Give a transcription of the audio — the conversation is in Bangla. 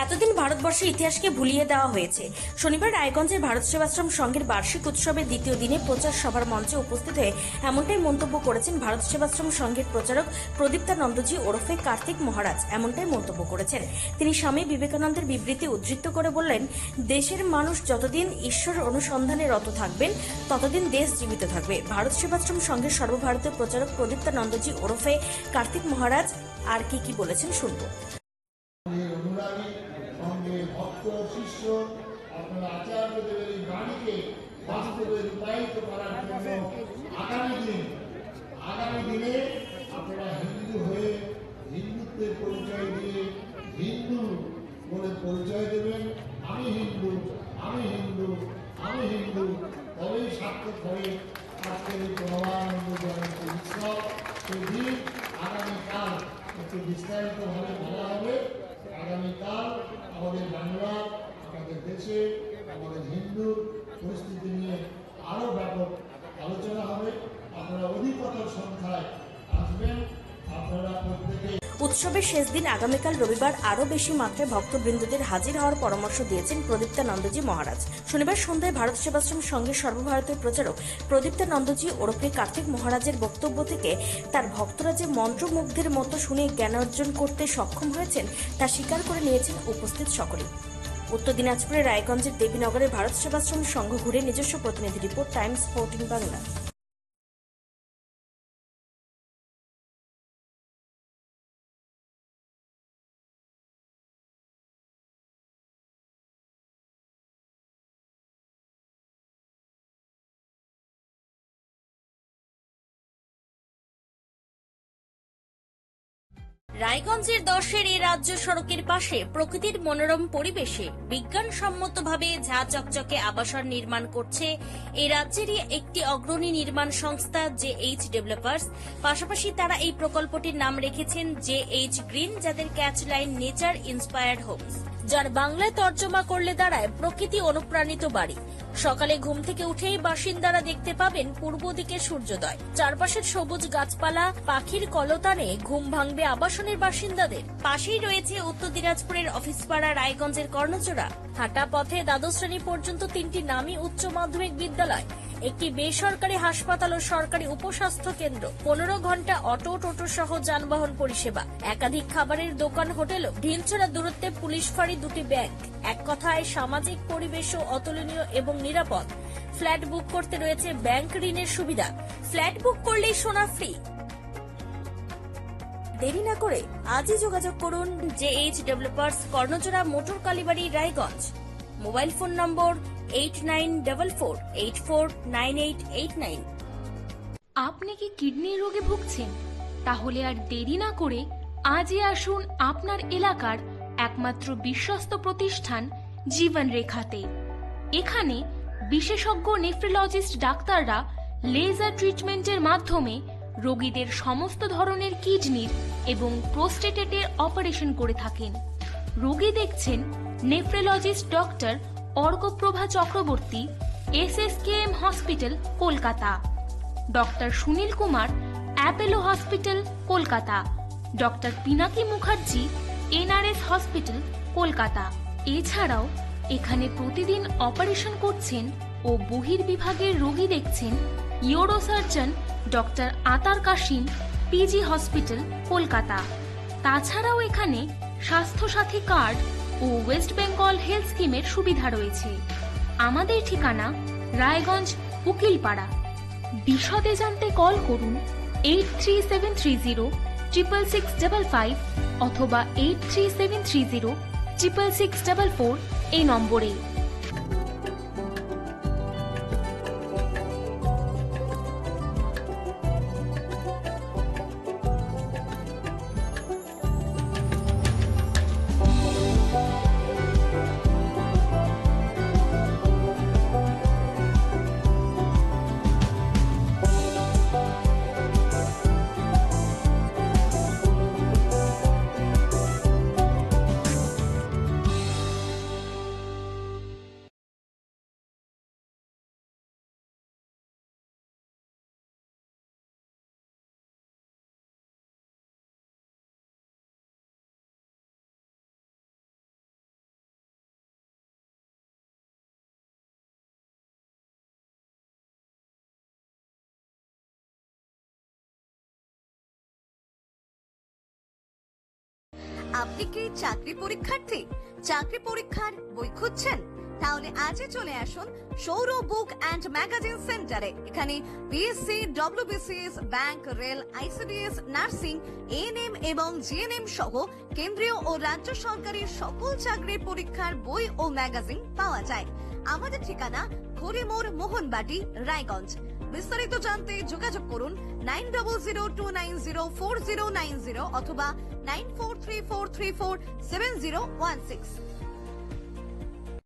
এতদিন ভারতবর্ষের ইতিহাসকে ভুলিয়ে দেওয়া হয়েছে। শনিবার রায়গঞ্জের ভারত সেবাশ্রম সংঘের বার্ষিক উৎসবের দ্বিতীয় দিনে প্রচার সভার মঞ্চে উপস্থিত হয়ে এমনটাই মন্তব্য করেছেন ভারত সেবাশ্রম সংঘের প্রচারক প্রদীপ্তানন্দজি ওরফে কার্তিক মহারাজ। এমনটাই মন্তব্য করেছেন তিনি। স্বামী বিবেকানন্দের বিবৃতি উদ্ধৃত করে বললেন, দেশের মানুষ যতদিন ঈশ্বর অনুসন্ধানে রত থাকবেন ততদিন দেশ জীবিত থাকবে। ভারত সেবাশ্রম সংঘের সর্বভারতীয় প্রচারক প্রদীপ্তানন্দজি ওরফে কার্তিক মহারাজ আর কি বলেছেন শুনবো। অনুরাগী সঙ্গে ভক্ত শিষ্য আপনারা আচার্যদেবের এই বাণীকে বাস্তবে রূপায়িত করার জন্য আগামী দিনে আপনারা হিন্দু হয়ে হিন্দুত্বের পরিচয় দিয়ে হিন্দু বলে পরিচয় দেবেন। আমি হিন্দু, আমি হিন্দু, আমি হিন্দু, তবেই সার্থক হবে আজকের এই প্রণবানন্দ জয়ন্তী উৎসব। সেদিন আগামীকাল একটু বিস্তারিতভাবে বলা হবে। আগামীকাল আমাদের বাংলা, আমাদের দেশে, আমাদের হিন্দুর পরিস্থিতি নিয়ে আরও ব্যাপক আলোচনা হবে। আপনারা অধিকতর সংখ্যায় আসবেন। আপনারা প্রত্যেকে উৎসবের শেষ দিন আগামীকাল রবিবার আরও বেশি মাত্রায় ভক্তবৃন্দদের হাজির হওয়ার পরামর্শ দিয়েছেন প্রদীপ্তানন্দজি মহারাজ। শনিবার সন্ধ্যায় ভারত সেবাশ্রম সংঘের সর্বভারতীয় প্রচারক প্রদীপ্তানন্দজি ওরফে কার্তিক মহারাজের বক্তব্য থেকে তার ভক্তরা যে মন্ত্রমুগ্ধের মতো শুনে জ্ঞান অর্জন করতে সক্ষম হয়েছেন তা স্বীকার করে নিয়েছেন উপস্থিত সকলেই। উত্তর দিনাজপুরের রায়গঞ্জের দেবীনগরের ভারত সেবাশ্রম সংঘ ঘুরে নিজস্ব প্রতিনিধি রিপোর্ট, টাইমস 14 বাংলা। রায়গঞ্জের দশের এই রাজ্য সড়কের পাশে প্রকৃতির মনোরম পরিবেশে বিজ্ঞানসম্মতভাবে ঝা চকচকে আবাসন নির্মাণ করছে এই রাজ্যেরই একটি অগ্রণী নির্মাণ সংস্থা JH ডেভেলপার্স। পাশাপাশি তারা এই প্রকল্পটির নাম রেখেছেন JH গ্রিন, যাদের catch line nature inspired homes, যার বাংলায় তর্জমা করলে দাঁড়ায় প্রকৃতি অনুপ্রাণিত বাড়ি। সকালে ঘুম থেকে উঠেই বাসিন্দারা দেখতে পাবেন পূর্ব দিকে সূর্যোদয়। চারপাশের সবুজ গাছপালা, পাখির কলতানে ঘুম ভাঙবে আবাসনের বাসিন্দাদের। পাশেই রয়েছে উত্তর দিনাজপুরের অফিসপাড়া রায়গঞ্জের কর্ণচূড়া। হাঁটা পথে দ্বাদশ শ্রেণী পর্যন্ত 3টি নামী উচ্চ মাধ্যমিক বিদ্যালয়, একটি বেসরকারি হাসপাতাল ও সরকারি উপস্বাস্থ্য কেন্দ্র, 15 ঘন্টা অটো টোটো সহ যানবাহন পরিষেবা, একাধিক খাবারের দোকান, হোটেল, ঢিলছড়া দূরত্বে পুলিশ ফাঁড়ি, 2টি ব্যাংক। এক কথায় সামাজিক পরিবেশও অতুলনীয় এবং নিরাপদ। ফ্ল্যাট বুক করতে রয়েছে ব্যাংক ঋণের সুবিধা। ফ্ল্যাট বুক করলেই সোনা ফ্রি। দেরি না করে আজই যোগাযোগ করুন JH developers, Karnachura, motor Kalibari, Raiganj. Mobile phone number 8944849889। আপনি কি কিডনি রোগে ভুগছেন? তাহলে আর দেরি না করে আজই আসুন আপনার এলাকার একমাত্র বিশ্বস্ত প্রতিষ্ঠান জীবন রেখাতে। এখানে বিশেষজ্ঞ নেফ্রোলজিস্ট ডাক্তাররা লেজার ট্রিটমেন্টের মাধ্যমে রোগীদের সমস্ত ধরনের কিডনির এবং প্রোস্টেটের অপারেশন করে থাকেন। রোগী দেখছেন nephrologist doctor Arkaprabha Chakraborty, SSKM hospital, Kolkata. Doctor Sunil Kumar, Apollo hospital, Kolkata. Doctor Pinaki Mukherjee, NRS hospital, Kolkata. এছাড়াও এখানে প্রতিদিন অপারেশন করছেন ও বহির্বিভাগের রোগী দেখছেন ইউরোসার্জন ডক্টর আতার কাশিম, PG হসপিটাল, কলকাতা। তাছাড়াও এখানে স্বাস্থ্যসাথী কার্ড ও ওয়েস্ট বেঙ্গল হেলথ স্কিমের সুবিধা রয়েছে। আমাদের ঠিকানা রায়গঞ্জ, উকিলপাড়া। বিশদে জানতে কল করুন 8373066655 অথবা 8373066644 এই নম্বরে। আপনি কি চাকরি পরীক্ষার্থী? চাকরি পরীক্ষার বই খুঁজছেন? তাহলে আজই চলে আসুন সৌরভ বুক অ্যান্ড ম্যাগাজিন সেন্টারে। এখানে BSc, WBCS, bank, rail, ICDS, nursing, ANM এবং জিএনএম সহ কেন্দ্রীয় ও রাজ্য সরকারি সকল চাকরির পরীক্ষার বই ও ম্যাগাজিন পাওয়া যায়। আমাদের ঠিকানা ঘড়িমোড়, মোহনবাটি, রায়গঞ্জ। বিস্তারিত জানতে যোগাযোগ করুন 9002904090 অথবা 9434347016।